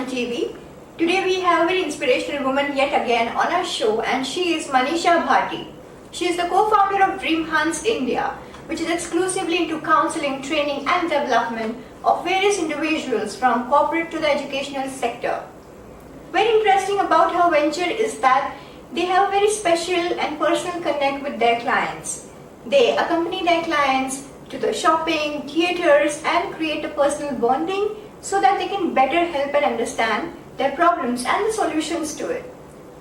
TV. Today we have a very inspirational woman yet again on our show, and she is Manisha Bhati. She is the co-founder of Dream Hunts India, which is exclusively into counseling, training and development of various individuals from corporate to the educational sector. Very interesting about her venture is that they have a very special and personal connect with their clients. They accompany their clients to the shopping, theaters and create a personal bonding so that they can better help and understand their problems and the solutions to it.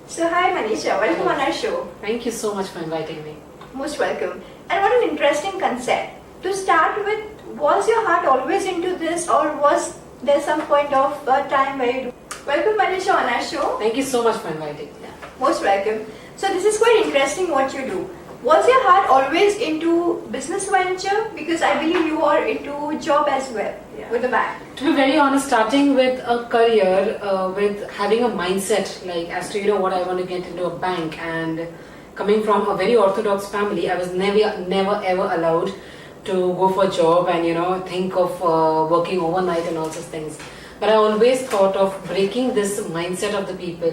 So hi Manisha, welcome on our show. Thank you so much for inviting me. Most welcome. And what an interesting concept. To start with, was your heart always into this or was there some point of time where you... Welcome Manisha on our show. Thank you so much for inviting me. Most welcome. So this is quite interesting what you do. Was your heart always into business venture? Because I believe you are into job as well with the bank. To be very honest, starting with a career with having a mindset like as to what I want to get into a bank, and coming from a very orthodox family, I was never ever allowed to go for a job and think of working overnight and all such things. But I always thought of breaking this mindset of the people,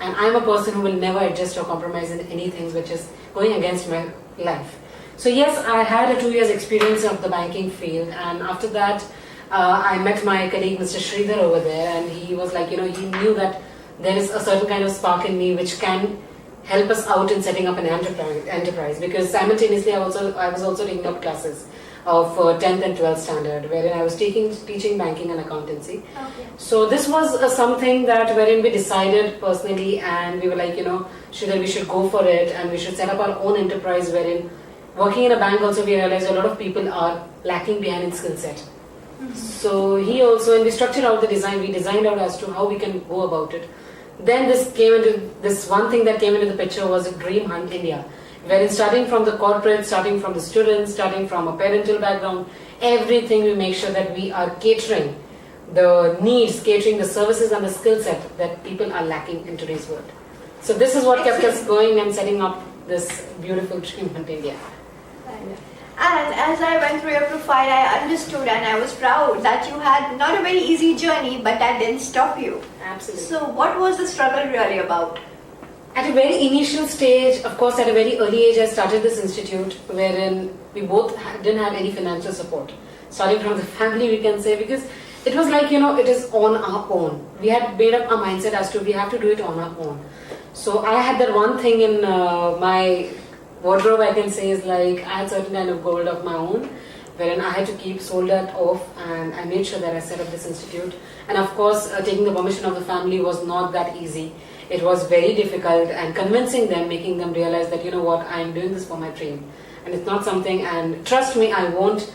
and I'm a person who will never adjust or compromise in anything which is going against my life. So yes, I had a 2 years experience of the banking field, and after that I met my colleague Mr. Sridhar over there, and he was like, he knew that there is a certain kind of spark in me which can help us out in setting up an enterprise, because simultaneously I was also taking up classes of 10th and 12th standard, wherein I was teaching banking and accountancy. Okay. So this was something that wherein we decided personally, and we were like, Sridhar, we should go for it and we should set up our own enterprise, wherein working in a bank also we realized a lot of people are lacking behind in skill set. So he also, and we structured out the design, we designed out as to how we can go about it. Then this one thing that came into the picture was Dream Hunt India, wherein starting from the corporate, starting from the students, starting from a parental background, everything we make sure that we are catering the needs, catering the services and the skill set that people are lacking in today's world. So this is what kept us going and setting up this beautiful Dream Hunt India. And as I went through your profile, I understood and I was proud that you had not a very easy journey, but that didn't stop you. Absolutely. So what was the struggle really about? At a very initial stage, of course, at a very early age, I started this institute wherein we both didn't have any financial support. Starting from the family, we can say, because it was like, it is on our own. We had made up our mindset as to we have to do it on our own. So I had that one thing in my wardrobe, I can say, is like I had certain kind of gold of my own, wherein I had to keep sold that off, and I made sure that I set up this institute. And of course, taking the permission of the family was not that easy. It was very difficult, and convincing them, making them realize that, I am doing this for my dream. And it's not something, and trust me, I won't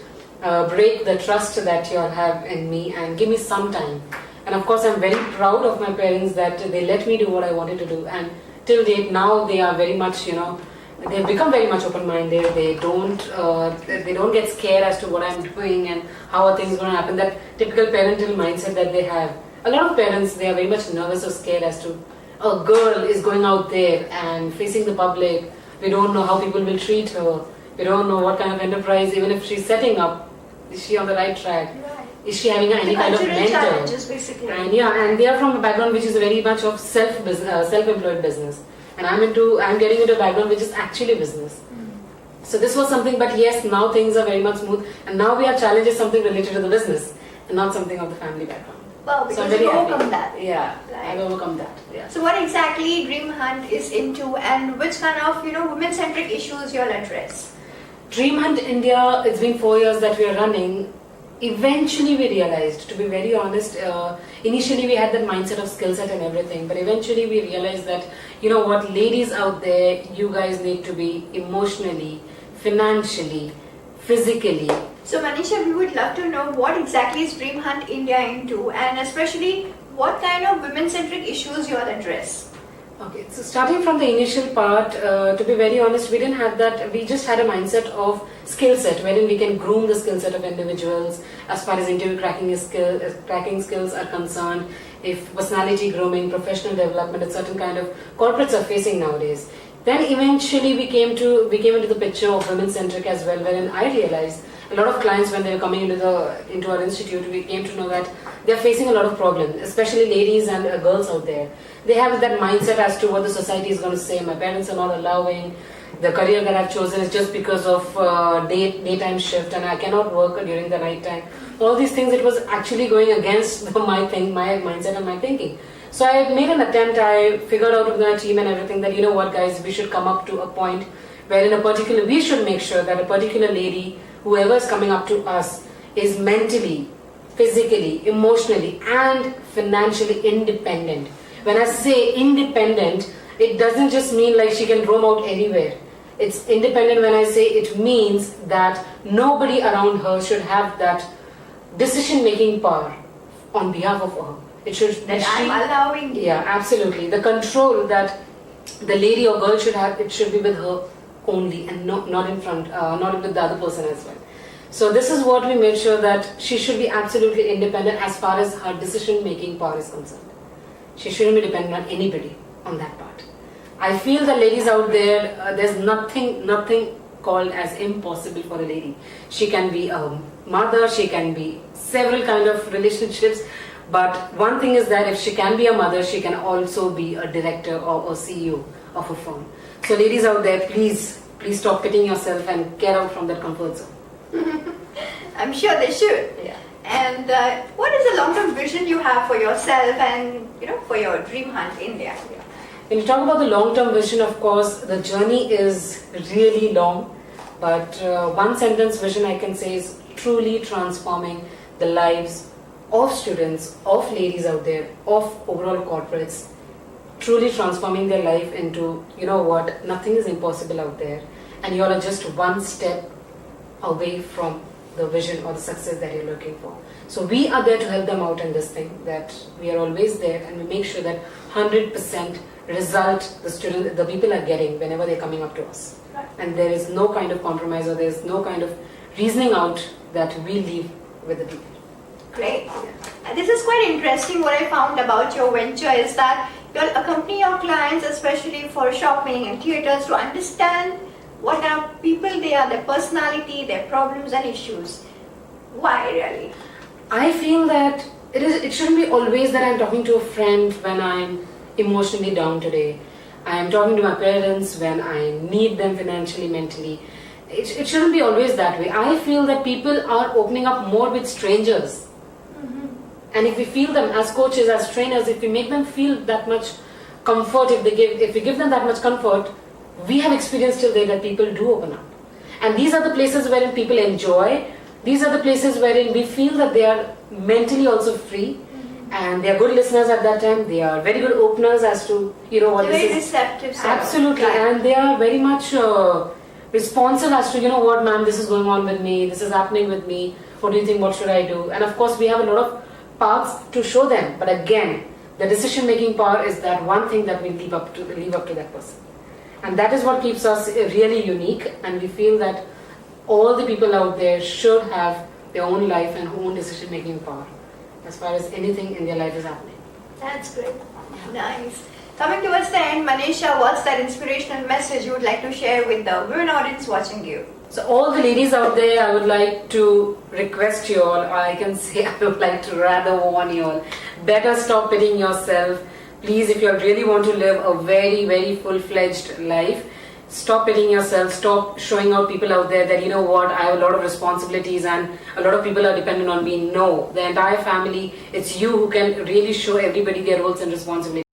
break the trust that you all have in me, and give me some time. And of course, I'm very proud of my parents that they let me do what I wanted to do. And till date, now they are very much, they've become very much open-minded. They don't get scared as to what I'm doing and how are things going to happen. That typical parental mindset that they have. A lot of parents, they are very much nervous or scared as to a girl is going out there and facing the public. We don't know how people will treat her. We don't know what kind of enterprise, even if she's setting up, is she on the right track? Right. Is she having any kind of mentor? Challenges, basically. And and they are from a background which is very much of self-employed business. And I'm getting into a background which is actually business. So this was something, but yes, now things are very much smooth, and now we are challenging something related to the business and not something of the family background. Well, because you overcome that. Yeah, Right. I've overcome that. Yeah. So what exactly Dream Hunt is into, and which kind of women-centric issues you'll address? Dream Hunt India, it's been 4 years that we are running. Eventually we realized, to be very honest, initially we had that mindset of skill set and everything, but eventually we realized that, ladies out there, you guys need to be emotionally, financially, physically. So Manisha, we would love to know what exactly is Dream Hunt India into, and especially what kind of women-centric issues you'll address. Okay, so starting from the initial part, to be very honest, we didn't have that. We just had a mindset of skill set, wherein we can groom the skill set of individuals as far as interview cracking skills are concerned. If personality grooming, professional development, a certain kind of corporates are facing nowadays. Then eventually we came into the picture of women-centric as well, wherein I realized a lot of clients, when they were coming into our institute, we came to know that they are facing a lot of problems, especially ladies and girls out there. They have that mindset as to what the society is going to say. My parents are not allowing. The career that I've chosen is just because of daytime shift, and I cannot work during the night time. All these things, it was actually going against my mindset and my thinking. So I made an attempt. I figured out with my team and everything that, you know what, guys, we should come up to a point where we should make sure that a particular lady, whoever is coming up to us, is mentally, physically, emotionally and financially independent. When I say independent, it doesn't just mean like she can roam out anywhere. It's independent when I say it means that nobody around her should have that decision-making power on behalf of her. It should that I'm allowing you. Yeah, absolutely. The control that the lady or girl should have, it should be with her only, and not in front, not with the other person as well. So this is what we made sure, that she should be absolutely independent as far as her decision-making power is concerned. She shouldn't be dependent on anybody on that part. I feel that ladies out there, there's nothing called as impossible for a lady. She can be a mother, she can be several kind of relationships, but one thing is that if she can be a mother, she can also be a director or a CEO of a firm. So ladies out there, please stop pitying yourself and get out from that comfort zone. I'm sure they should. Yeah. And what is the long-term vision you have for yourself and for your Dream Hunt India? When you talk about the long-term vision, of course, the journey is really long, but one sentence vision I can say is truly transforming the lives of students, of ladies out there, of overall corporates, truly transforming their life into, nothing is impossible out there, and you are just one step away from the vision or the success that you're looking for. So we are there to help them out in this thing, that we are always there, and we make sure that 100% result the people are getting whenever they're coming up to us. Right. And there is no kind of compromise, or there is no kind of reasoning out that we leave with the people. Great. This is quite interesting. What I found about your venture is that you'll accompany your clients, especially for shopping and theaters, to understand what kind of people they are, their personality, their problems and issues. Why really? I feel that it shouldn't be always that I'm talking to a friend when I'm emotionally down today. I'm talking to my parents when I need them financially, mentally. It shouldn't be always that way. I feel that people are opening up more with strangers. And if we feel them as coaches, as trainers, if we make them feel that much comfort, if we give them that much comfort, we have experienced till there that people do open up. And these are the places wherein people enjoy. These are the places wherein we feel that they are mentally also free. And they are good listeners at that time. They are very good openers as to, what They're this very is. receptive. Absolutely. Right. And they are very much responsive as to, what ma'am, this is going on with me. This is happening with me. What do you think? What should I do? And of course, we have a lot of paths to show them. But again, the decision-making power is that one thing that we leave up to that person. And that is what keeps us really unique. And we feel that all the people out there should have their own life and own decision-making power as far as anything in their life is happening. That's great. Nice. Coming towards the end, Manisha, what's that inspirational message you would like to share with the women audience watching you? So all the ladies out there, I would like to request you all, or I can say I would like to rather warn you all, better stop pitying yourself. Please, if you really want to live a very, very full-fledged life, stop pitying yourself, stop showing out people out there that, I have a lot of responsibilities and a lot of people are dependent on me. No, the entire family, it's you who can really show everybody their roles and responsibilities.